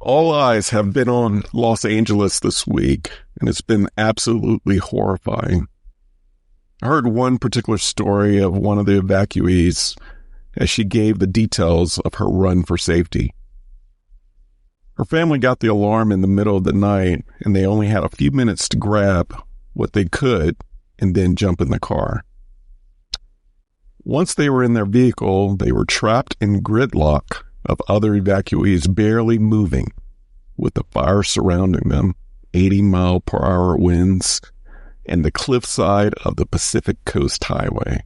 All eyes have been on Los Angeles this week, and it's been absolutely horrifying. I heard one particular story of one of the evacuees as she gave the details of her run for safety. Her family got the alarm in the middle of the night, and they only had a few minutes to grab what they could and then jump in the car. Once they were in their vehicle, they were trapped in gridlock of other evacuees barely moving, with the fire surrounding them, 80-mile-per-hour winds, and the cliffside of the Pacific Coast Highway.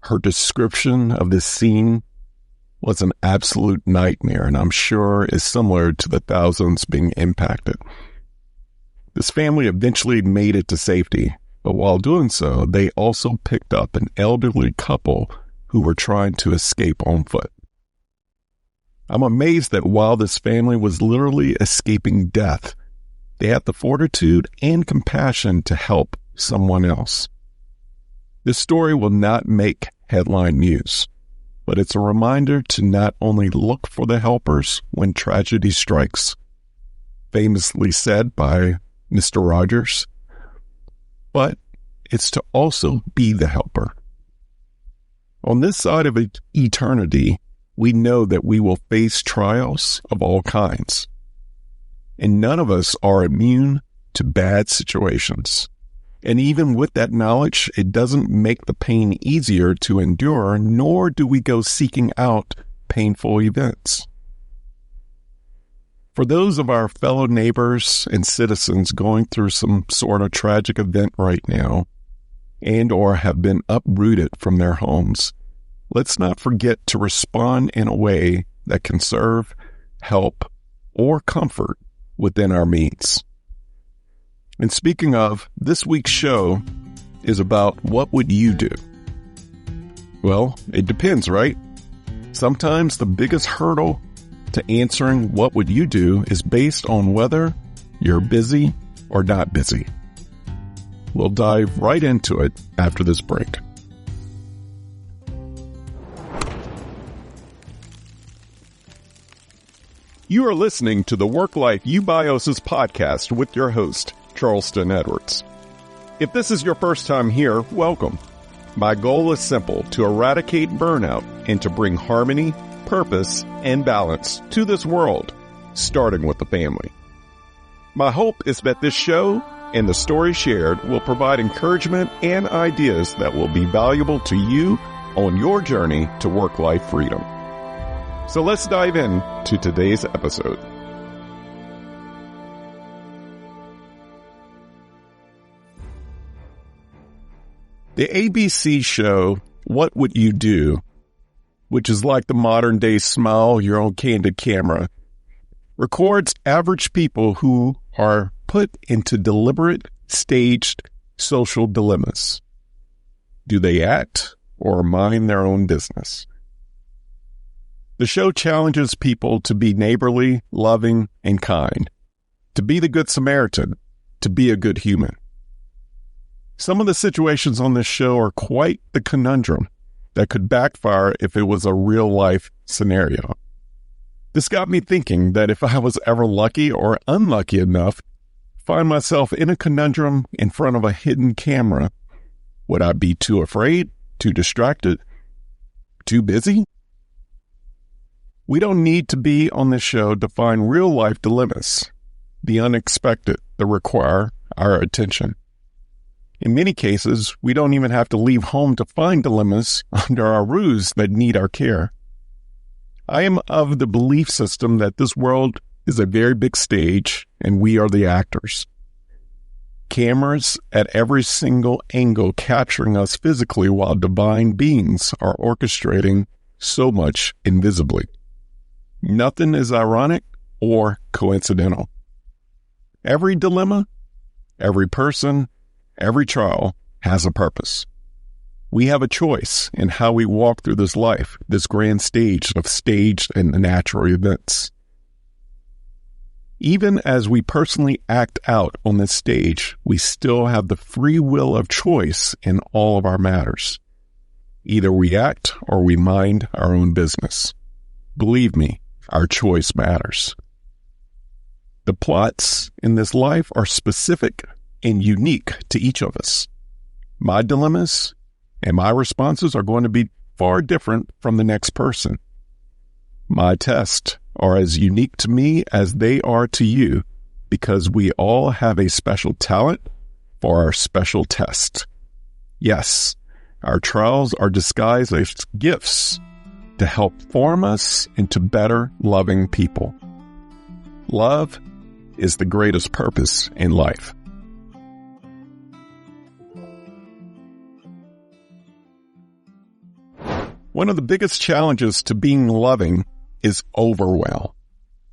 Her description of this scene was an absolute nightmare, and I'm sure is similar to the thousands being impacted. This family eventually made it to safety, but while doing so, they also picked up an elderly couple who were trying to escape on foot. I'm amazed that while this family was literally escaping death, they had the fortitude and compassion to help someone else. This story will not make headline news, but it's a reminder to not only look for the helpers when tragedy strikes, famously said by Mr. Rogers, but it's to also be the helper. On this side of eternity, we know that we will face trials of all kinds, and none of us are immune to bad situations. And even with that knowledge, it doesn't make the pain easier to endure, nor do we go seeking out painful events. For those of our fellow neighbors and citizens going through some sort of tragic event right now, and or have been uprooted from their homes, let's not forget to respond in a way that can serve, help, or comfort within our means. And speaking of, this week's show is about what would you do? Well, it depends, right? Sometimes the biggest hurdle to answering what would you do is based on whether you're busy or not busy. We'll dive right into it after this break. You are listening to the Work Life Eubiosis podcast with your host, Charleston Edwards. If this is your first time here, welcome. My goal is simple: to eradicate burnout and to bring harmony, purpose, and balance to this world, starting with the family. My hope is that this show and the story shared will provide encouragement and ideas that will be valuable to you on your journey to work-life freedom. So let's dive in to today's episode. The ABC show, What Would You Do?, which is like the modern day Smile Your Own Candid Camera, records average people who are put into deliberate, staged social dilemmas. Do they act or mind their own business? The show challenges people to be neighborly, loving, and kind, to be the Good Samaritan, to be a good human. Some of the situations on this show are quite the conundrum that could backfire if it was a real-life scenario. This got me thinking that if I was ever lucky or unlucky enough to find myself in a conundrum in front of a hidden camera, would I be too afraid, too distracted, too busy? We don't need to be on this show to find real-life dilemmas, the unexpected that require our attention. In many cases, we don't even have to leave home to find dilemmas under our roofs that need our care. I am of the belief system that this world is a very big stage and we are the actors. Cameras at every single angle capturing us physically while divine beings are orchestrating so much invisibly. Nothing is ironic or coincidental. Every dilemma, every person, every trial has a purpose. We have a choice in how we walk through this life, this grand stage of staged and natural events. Even as we personally act out on this stage, we still have the free will of choice in all of our matters. Either we act or we mind our own business. Believe me, our choice matters. The plots in this life are specific and unique to each of us. My dilemmas and my responses are going to be far different from the next person. My tests are as unique to me as they are to you because we all have a special talent for our special test. Yes, our trials are disguised as gifts to help form us into better, loving people. Love is the greatest purpose in life. One of the biggest challenges to being loving is overwhelm.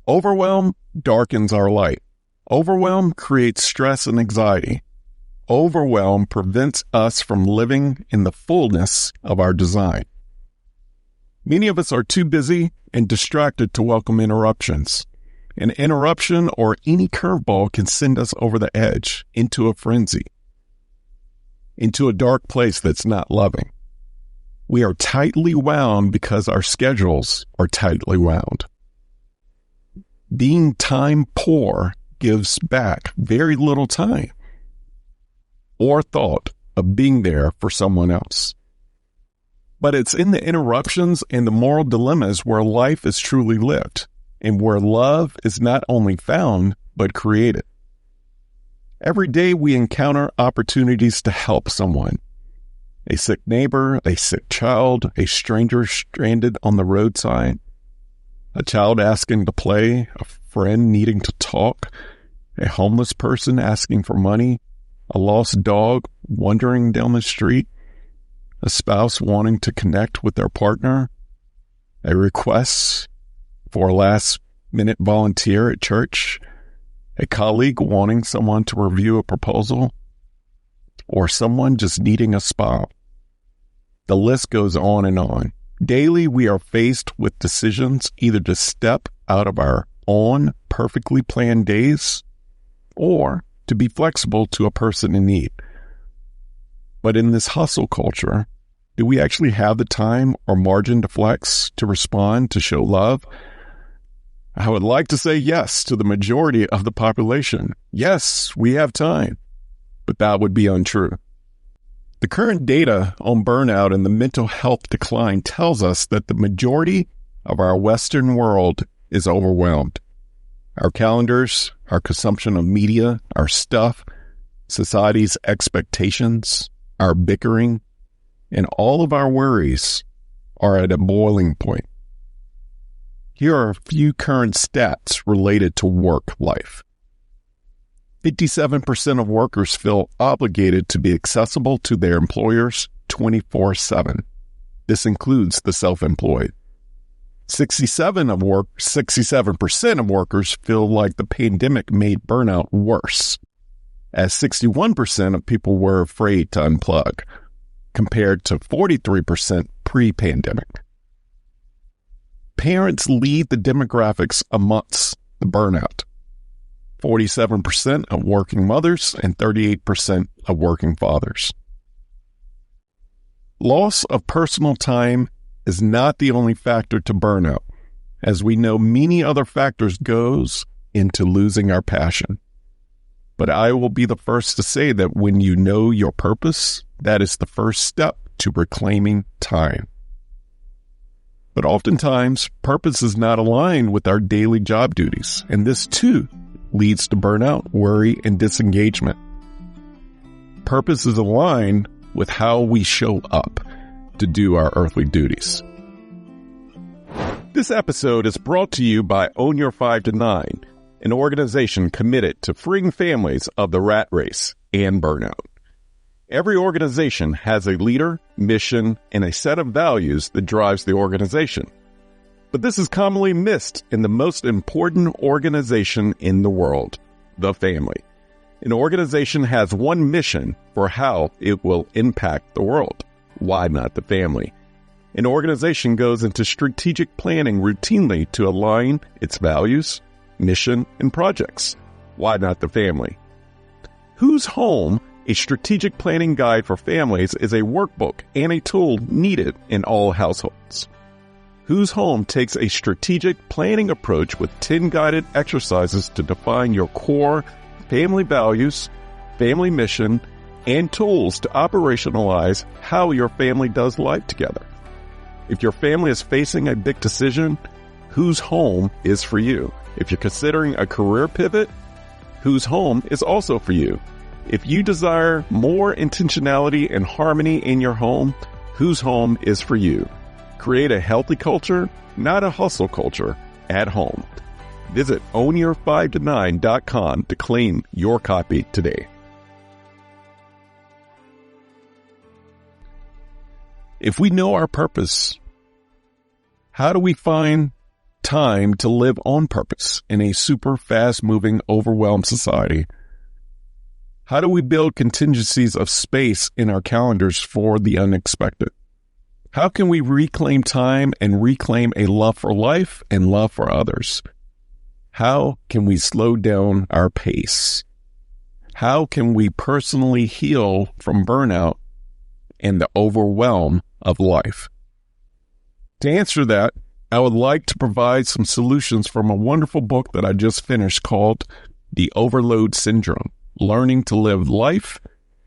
Overwhelm darkens our light. Overwhelm creates stress and anxiety. Overwhelm prevents us from living in the fullness of our design. Many of us are too busy and distracted to welcome interruptions. An interruption or any curveball can send us over the edge, into a frenzy, into a dark place that's not loving. We are tightly wound because our schedules are tightly wound. Being time poor gives back very little time or thought of being there for someone else. But it's in the interruptions and the moral dilemmas where life is truly lived and where love is not only found, but created. Every day we encounter opportunities to help someone. A sick neighbor, a sick child, a stranger stranded on the roadside, a child asking to play, a friend needing to talk, a homeless person asking for money, a lost dog wandering down the street, a spouse wanting to connect with their partner, a request for a last-minute volunteer at church, a colleague wanting someone to review a proposal, or someone just needing a spa. The list goes on and on. Daily, we are faced with decisions either to step out of our own perfectly planned days or to be flexible to a person in need. But in this hustle culture, do we actually have the time or margin to flex, to respond, to show love? I would like to say yes to the majority of the population. Yes, we have time, but that would be untrue. The current data on burnout and the mental health decline tells us that the majority of our Western world is overwhelmed. Our calendars, our consumption of media, our stuff, society's expectations, our bickering, and all of our worries are at a boiling point. Here are a few current stats related to work life. 57% of workers feel obligated to be accessible to their employers 24/7. This includes the self-employed. 67% of workers feel like the pandemic made burnout worse, as 61% of people were afraid to unplug, compared to 43% pre-pandemic. Parents lead the demographics amongst the burnout. 47% of working mothers and 38% of working fathers. Loss of personal time is not the only factor to burnout, as we know many other factors goes into losing our passion. But I will be the first to say that when you know your purpose, that is the first step to reclaiming time. But oftentimes, purpose is not aligned with our daily job duties, and this too leads to burnout, worry, and disengagement. Purpose is aligned with how we show up to do our earthly duties. This episode is brought to you by Own Your 5 to 9, an organization committed to freeing families of the rat race and burnout. Every organization has a leader, mission, and a set of values that drives the organization. But this is commonly missed in the most important organization in the world, the family. An organization has one mission for how it will impact the world. Why not the family? An organization goes into strategic planning routinely to align its values, mission, and projects. Why not the family? Whose home? A strategic planning guide for families is a workbook and a tool needed in all households. Whose Home takes a strategic planning approach with 10 guided exercises to define your core family values, family mission, and tools to operationalize how your family does life together. If your family is facing a big decision, Whose Home is for you. If you're considering a career pivot, Whose Home is also for you. If you desire more intentionality and harmony in your home, Whose Home is for you. Create a healthy culture, not a hustle culture, at home. Visit ownyour5to9.com to claim your copy today. If we know our purpose, how do we find time to live on purpose in a super fast-moving, overwhelmed society? How do we build contingencies of space in our calendars for the unexpected? How can we reclaim time and reclaim a love for life and love for others? How can we slow down our pace? How can we personally heal from burnout and the overwhelm of life? To answer that, I would like to provide some solutions from a wonderful book that I just finished called The Overload Syndrome: Learning to Live Life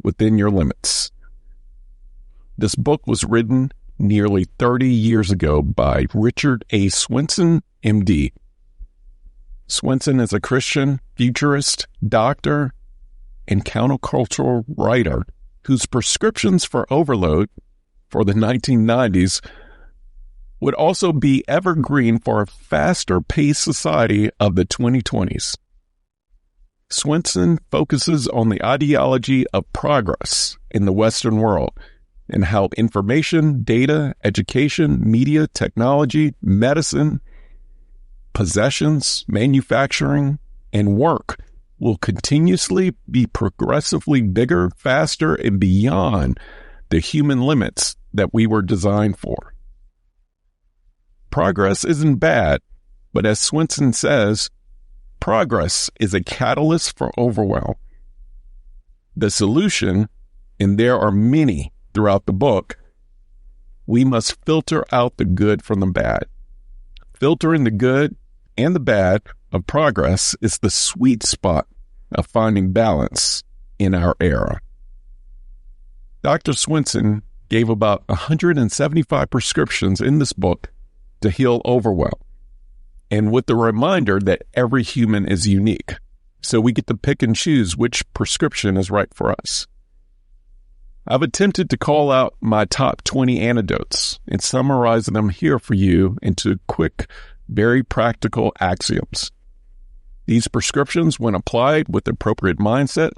Within Your Limits. This book was written nearly 30 years ago by Richard A. Swenson, MD. Swenson is a Christian, futurist, doctor, and countercultural writer whose prescriptions for overload for the 1990s would also be evergreen for a faster-paced society of the 2020s. Swenson focuses on the ideology of progress in the Western world and how information, data, education, media, technology, medicine, possessions, manufacturing, and work will continuously be progressively bigger, faster, and beyond the human limits that we were designed for. Progress isn't bad, but as Swenson says, progress is a catalyst for overwhelm. The solution, and there are many throughout the book, we must filter out the good from the bad. Filtering the good and the bad of progress is the sweet spot of finding balance in our era. Dr. Swenson gave about 175 prescriptions in this book to heal overwhelm, and with the reminder that every human is unique, so we get to pick and choose which prescription is right for us. I've attempted to call out my top 20 anecdotes and summarize them here for you into quick, very practical axioms. These prescriptions, when applied with the appropriate mindset,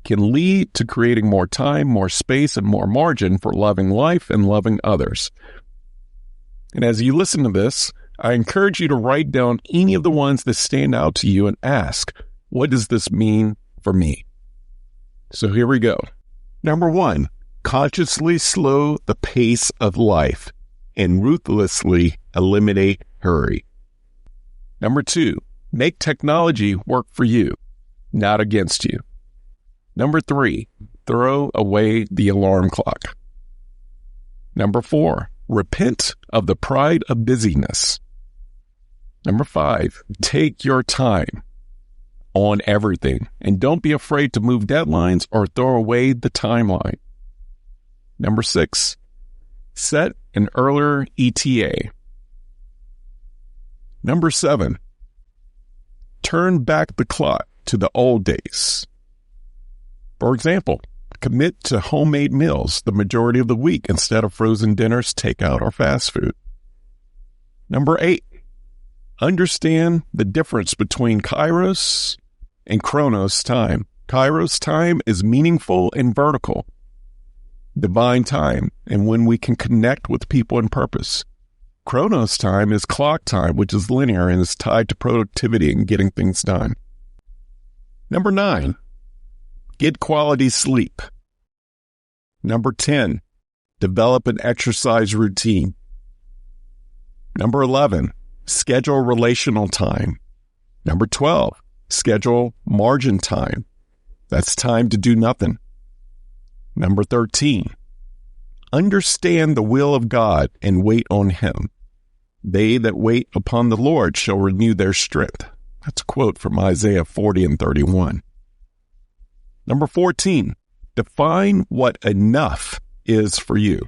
can lead to creating more time, more space, and more margin for loving life and loving others. And as you listen to this, I encourage you to write down any of the ones that stand out to you and ask, what does this mean for me? So here we go. Number 1, consciously slow the pace of life and ruthlessly eliminate hurry. Number 2, make technology work for you, not against you. Number 3, throw away the alarm clock. Number 4, repent of the pride of busyness. Number 5, take your time on everything, and don't be afraid to move deadlines or throw away the timeline. Number 6, set an earlier ETA. Number 7, turn back the clock to the old days. For example, commit to homemade meals the majority of the week instead of frozen dinners, takeout, or fast food. Number 8, understand the difference between Kairos and Chronos time. Kairos time is meaningful and vertical, divine time, and when we can connect with people and purpose. Chronos time is clock time, which is linear and is tied to productivity and getting things done. Number 9, get quality sleep. Number 10, develop an exercise routine. Number 11, schedule relational time. Number 12, schedule margin time. That's time to do nothing. Number 13, understand the will of God and wait on Him. They that wait upon the Lord shall renew their strength. That's a quote from Isaiah 40:31. Number 14, define what enough is for you.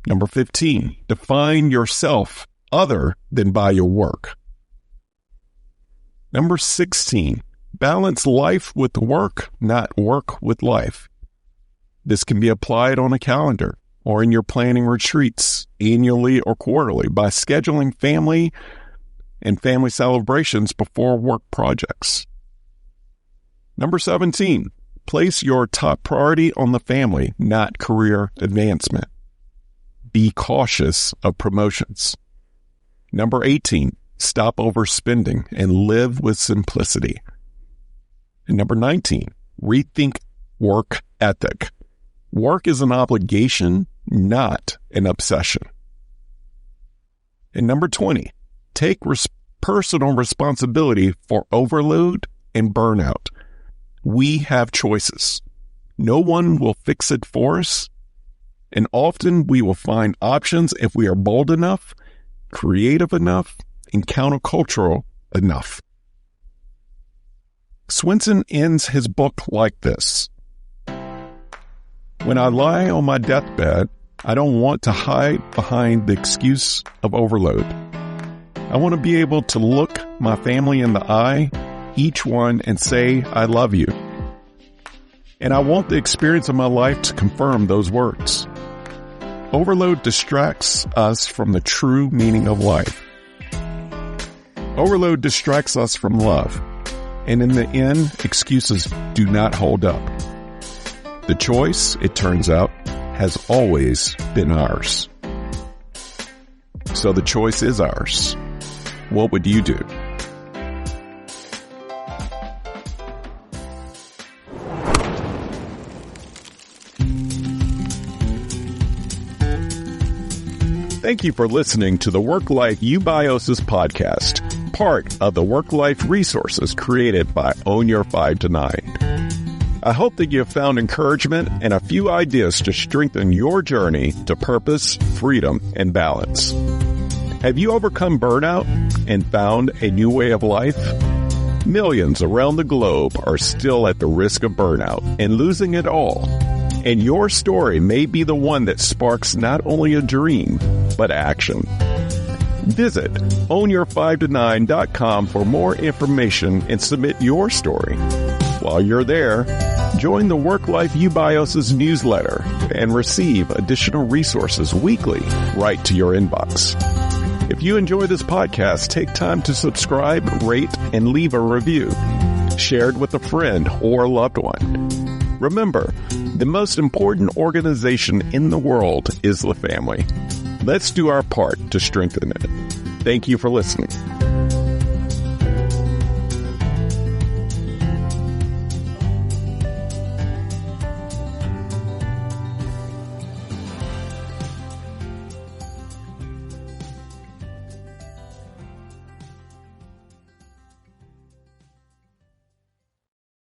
Number 15, define yourself other than by your work. Number 16, balance life with work, not work with life. This can be applied on a calendar or in your planning retreats, annually or quarterly, by scheduling family and family celebrations before work projects. Number 17, place your top priority on the family, not career advancement. Be cautious of promotions. Number 18, stop overspending and live with simplicity. And number 19, rethink work ethic. Work is an obligation, not an obsession. And number 20, take personal responsibility for overload and burnout. We have choices. No one will fix it for us, and often we will find options if we are bold enough, creative enough, and countercultural enough. Swenson ends his book like this. When I lie on my deathbed, I don't want to hide behind the excuse of overload. I want to be able to look my family in the eye, each one, and say, I love you. And I want the experience of my life to confirm those words. Overload distracts us from the true meaning of life. Overload distracts us from love. And in the end, excuses do not hold up. The choice, it turns out, has always been ours. So the choice is ours. What would you do? Thank you for listening to the Work-Life Eubiosis podcast, part of the work-life resources created by Own Your 5 to 9. I hope that you have found encouragement and a few ideas to strengthen your journey to purpose, freedom, and balance. Have you overcome burnout and found a new way of life? Millions around the globe are still at the risk of burnout and losing it all. And your story may be the one that sparks not only a dream, but action. Visit ownyour5to9.com for more information and submit your story. While you're there, join the Work-Life Eubiosis newsletter and receive additional resources weekly right to your inbox. If you enjoy this podcast, take time to subscribe, rate, and leave a review. Share it with a friend or loved one. Remember, the most important organization in the world is the family. Let's do our part to strengthen it. Thank you for listening.